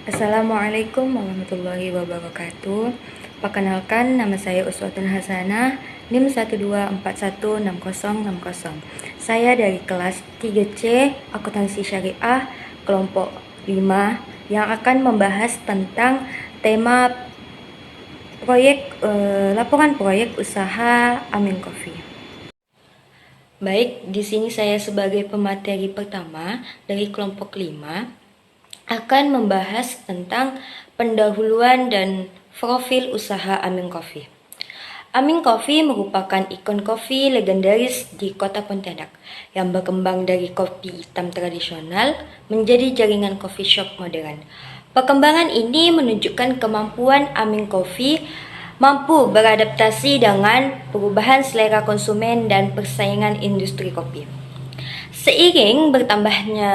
Assalamualaikum warahmatullahi wabarakatuh. Perkenalkan, nama saya Uswatun Hasanah, NIM 1241606. Saya dari kelas 3C Akuntansi Syariah kelompok 5 yang akan membahas tentang tema laporan proyek usaha Amin Coffee. Baik, di sini saya sebagai pemateri pertama dari kelompok 5 akan membahas tentang pendahuluan dan profil usaha Amin Coffee. Amin Coffee merupakan ikon kopi legendaris di kota Pontianak yang berkembang dari kopi hitam tradisional menjadi jaringan coffee shop modern. Perkembangan ini menunjukkan kemampuan Amin Coffee mampu beradaptasi dengan perubahan selera konsumen dan persaingan industri kopi. Seiring bertambahnya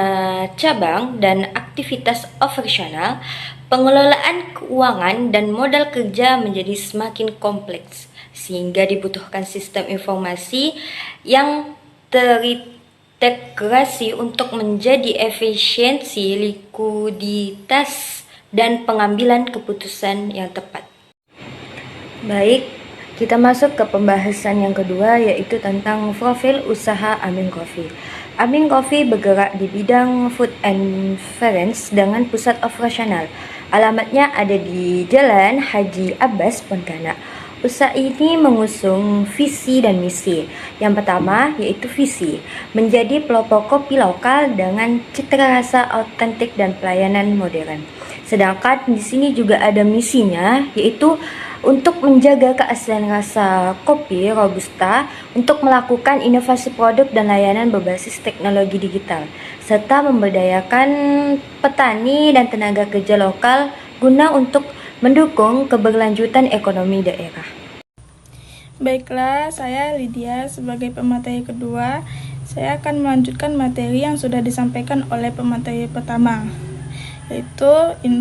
cabang dan aktivitas operasional, pengelolaan keuangan dan modal kerja menjadi semakin kompleks, sehingga dibutuhkan sistem informasi yang terintegrasi untuk menjadi efisiensi, likuiditas, dan pengambilan keputusan yang tepat. Baik, kita masuk ke pembahasan yang kedua, yaitu tentang profil usaha Amin Coffee. Amin Coffee bergerak di bidang food and beverage dengan pusat operasional. Alamatnya ada di Jalan Haji Abbas, Pontianak. Usaha ini mengusung visi dan misi. Yang pertama yaitu visi, menjadi pelopor kopi lokal dengan cita rasa autentik dan pelayanan modern. Sedangkan di sini juga ada misinya, yaitu untuk menjaga keaslian rasa kopi Robusta, untuk melakukan inovasi produk dan layanan berbasis teknologi digital, serta memberdayakan petani dan tenaga kerja lokal guna untuk mendukung keberlanjutan ekonomi daerah. Baiklah, saya Lydia sebagai pemateri kedua. Saya akan melanjutkan materi yang sudah disampaikan oleh pemateri pertama, yaitu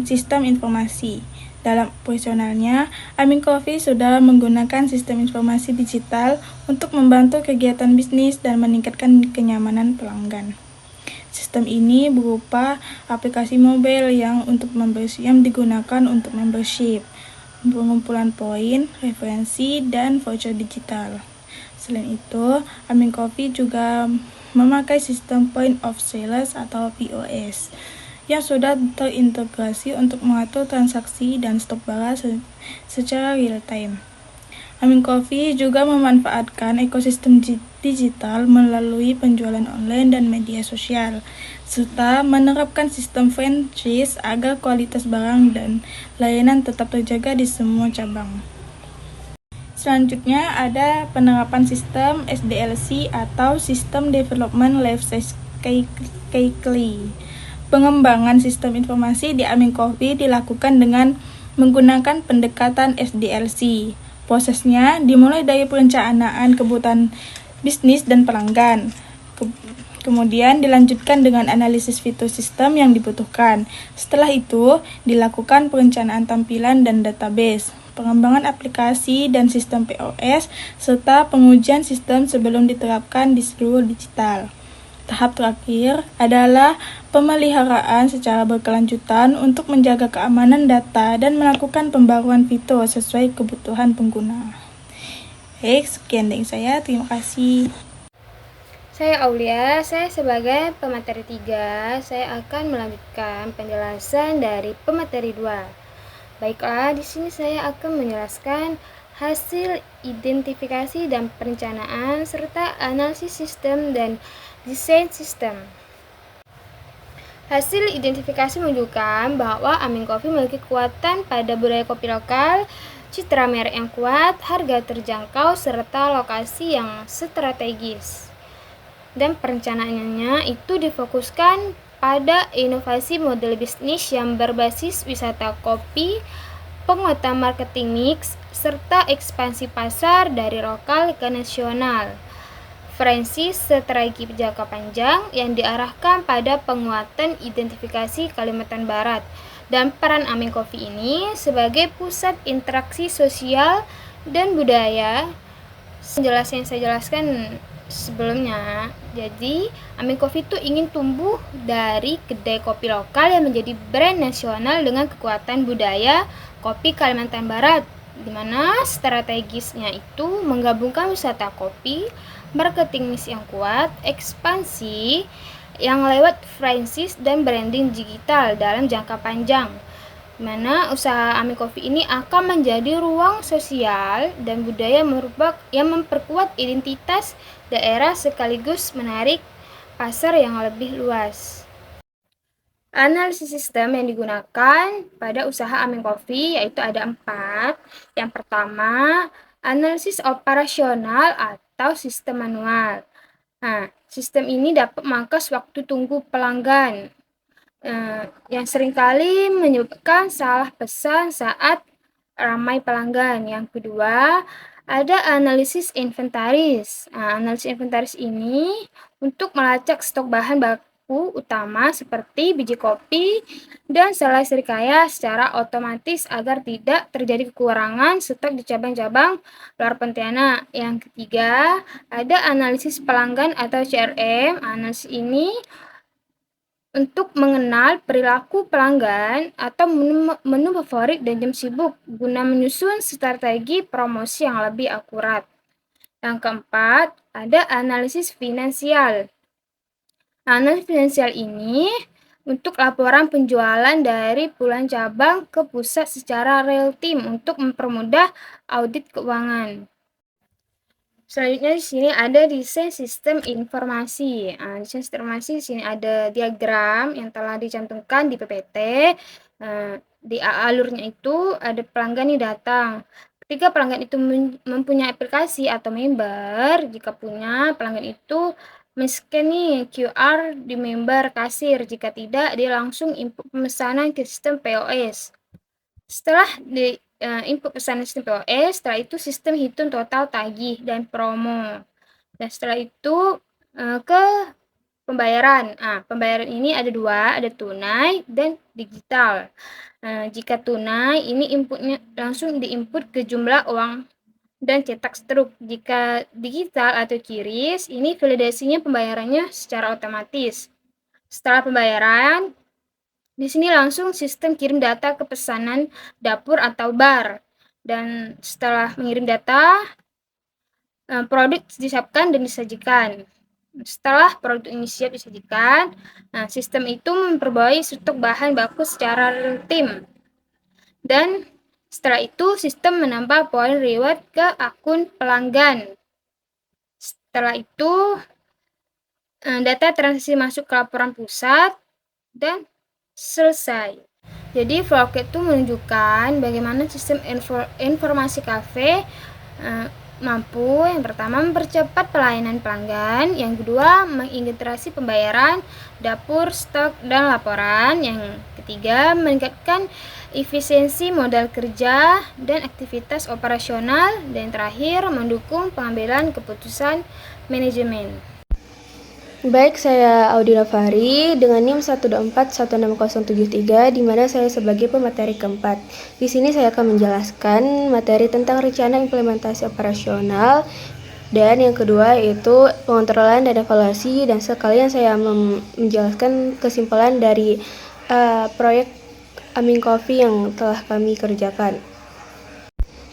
sistem informasi. Dalam operasionalnya, Amin Coffee sudah menggunakan sistem informasi digital untuk membantu kegiatan bisnis dan meningkatkan kenyamanan pelanggan. Sistem ini berupa aplikasi mobile yang digunakan untuk membership, pengumpulan poin, referensi, dan voucher digital. Selain itu, Amin Coffee juga memakai sistem point of sales atau POS yang sudah terintegrasi untuk mengatur transaksi dan stok barang secara real time. Amin Coffee juga memanfaatkan ekosistem digital melalui penjualan online dan media sosial, serta menerapkan sistem franchise agar kualitas barang dan layanan tetap terjaga di semua cabang. Selanjutnya ada penerapan sistem SDLC atau System Development Life Cycle. Pengembangan sistem informasi di Amin Coffee dilakukan dengan menggunakan pendekatan SDLC. Prosesnya dimulai dari perencanaan kebutuhan bisnis dan pelanggan. Kemudian dilanjutkan dengan analisis fitur sistem yang dibutuhkan. Setelah itu, dilakukan perencanaan tampilan dan database, pengembangan aplikasi dan sistem POS, serta pengujian sistem sebelum diterapkan di seluruh digital. Tahap terakhir adalah pemeliharaan secara berkelanjutan untuk menjaga keamanan data dan melakukan pembaruan fitur sesuai kebutuhan pengguna. Baik, sekian dari saya. Terima kasih. Saya Aulia, saya sebagai pemateri 3, saya akan melanjutkan penjelasan dari pemateri 2. Baiklah, di sini saya akan menjelaskan hasil identifikasi dan perencanaan serta analisis sistem dan desain sistem. Hasil identifikasi menunjukkan bahwa Amin Coffee memiliki kekuatan pada budaya kopi lokal, citra merek yang kuat, harga terjangkau, serta lokasi yang strategis. Dan perencanaannya itu difokuskan pada inovasi model bisnis yang berbasis wisata kopi, penguatan marketing mix, serta ekspansi pasar dari lokal ke nasional. Referensi strategi jangka panjang yang diarahkan pada penguatan identifikasi Kalimantan Barat dan peran Amin Coffee ini sebagai pusat interaksi sosial dan budaya. Yang saya jelaskan sebelumnya. Jadi, Aming Coffee itu ingin tumbuh dari kedai kopi lokal yang menjadi brand nasional dengan kekuatan budaya kopi Kalimantan Barat, di mana strategisnya itu menggabungkan wisata kopi, marketing niche yang kuat, ekspansi yang lewat franchise dan branding digital dalam jangka panjang, di mana usaha Aming Coffee ini akan menjadi ruang sosial dan budaya yang memperkuat identitas daerah sekaligus menarik pasar yang lebih luas. Analisis sistem yang digunakan pada usaha Aming Coffee yaitu ada 4. Yang pertama, analisis operasional atau sistem manual. Nah, sistem ini dapat memangkas waktu tunggu pelanggan, yang seringkali menyebabkan salah pesan saat ramai pelanggan. Yang kedua, ada analisis inventaris. Nah, analisis inventaris ini untuk melacak stok bahan baku utama seperti biji kopi dan selai serikaya secara otomatis agar tidak terjadi kekurangan stok di cabang-cabang luar Pontianak. Yang ketiga, ada analisis pelanggan atau CRM. Analisis ini untuk mengenal perilaku pelanggan atau menu favorit dan jam sibuk guna menyusun strategi promosi yang lebih akurat. Yang keempat, ada analisis finansial. Analisis finansial ini untuk laporan penjualan dari puluhan cabang ke pusat secara real time untuk mempermudah audit keuangan. Selanjutnya di sini ada desain sistem informasi. Desain sistem informasi di sini ada diagram yang telah dicantumkan di PPT. Di alurnya itu ada pelanggan yang datang. Ketika pelanggan itu mempunyai aplikasi atau member, jika punya, pelanggan itu men-scan nih QR di member kasir. Jika tidak, dia langsung input pemesanan ke sistem POS. Setelah di input pesanan sistem POS, setelah itu sistem hitung total tagih dan promo. Dan setelah itu ke pembayaran. Pembayaran ini ada 2, ada tunai dan digital. Jika tunai, ini inputnya langsung diinput ke jumlah uang dan cetak struk. Jika digital atau QRIS, ini validasinya pembayarannya secara otomatis. Setelah pembayaran, di sini langsung sistem kirim data ke pesanan dapur atau bar. Dan setelah mengirim data, produk disiapkan dan disajikan. Setelah produk ini siap disajikan, sistem itu memperbarui stok bahan baku secara real time. Dan setelah itu sistem menambah poin reward ke akun pelanggan. Setelah itu data transaksi masuk ke laporan pusat dan selesai. Jadi flowchart itu menunjukkan bagaimana sistem informasi kafe mampu yang pertama mempercepat pelayanan pelanggan, yang kedua mengintegrasi pembayaran, dapur, stok, dan laporan, yang ketiga meningkatkan efisiensi modal kerja dan aktivitas operasional, dan terakhir mendukung pengambilan keputusan manajemen. Baik, saya Audina Fahri dengan NIM 1241673 di mana saya sebagai pemateri keempat. Di sini saya akan menjelaskan materi tentang rencana implementasi operasional dan yang kedua yaitu pengontrolan dan evaluasi, dan sekalian saya menjelaskan kesimpulan dari proyek Aming Coffee yang telah kami kerjakan.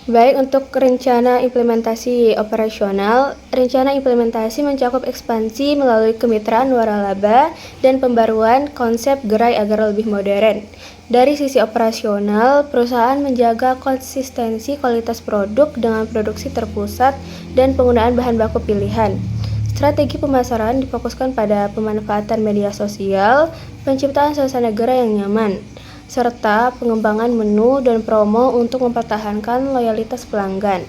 Baik, untuk rencana implementasi operasional, rencana implementasi mencakup ekspansi melalui kemitraan waralaba dan pembaruan konsep gerai agar lebih modern. Dari sisi operasional, perusahaan menjaga konsistensi kualitas produk dengan produksi terpusat dan penggunaan bahan baku pilihan. Strategi pemasaran difokuskan pada pemanfaatan media sosial, penciptaan suasana gerai yang nyaman, serta pengembangan menu dan promo untuk mempertahankan loyalitas pelanggan.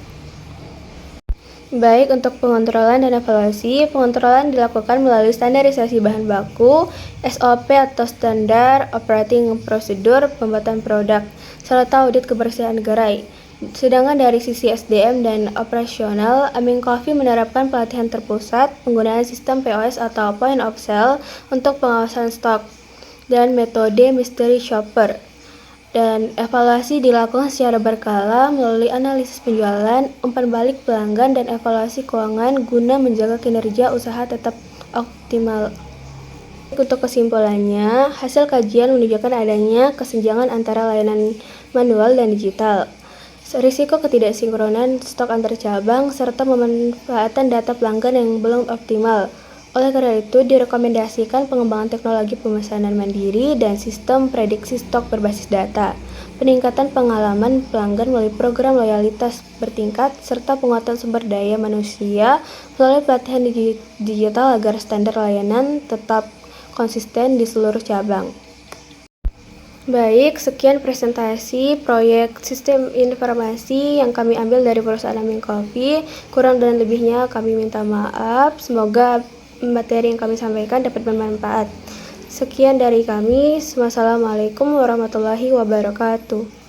Baik, untuk pengontrolan dan evaluasi, pengontrolan dilakukan melalui standarisasi bahan baku, SOP atau Standar Operating Procedure pembuatan produk, serta audit kebersihan gerai. Sedangkan dari sisi SDM dan operasional, Aming Coffee menerapkan pelatihan terpusat, penggunaan sistem POS atau Point of Sale untuk pengawasan stok, dan metode mystery shopper. Dan evaluasi dilakukan secara berkala melalui analisis penjualan, umpan balik pelanggan, dan evaluasi keuangan guna menjaga kinerja usaha tetap optimal. Untuk kesimpulannya, hasil kajian menunjukkan adanya kesenjangan antara layanan manual dan digital, risiko ketidaksinkronan stok antar cabang, serta pemanfaatan data pelanggan yang belum optimal. Oleh karena itu, direkomendasikan pengembangan teknologi pemesanan mandiri dan sistem prediksi stok berbasis data, peningkatan pengalaman pelanggan melalui program loyalitas bertingkat, serta penguatan sumber daya manusia melalui pelatihan digital agar standar layanan tetap konsisten di seluruh cabang. Baik, sekian presentasi proyek sistem informasi yang kami ambil dari perusahaan Aming Coffee. Kurang dan lebihnya kami minta maaf. Semoga materi yang kami sampaikan dapat bermanfaat. Sekian dari kami. Wassalamualaikum warahmatullahi wabarakatuh.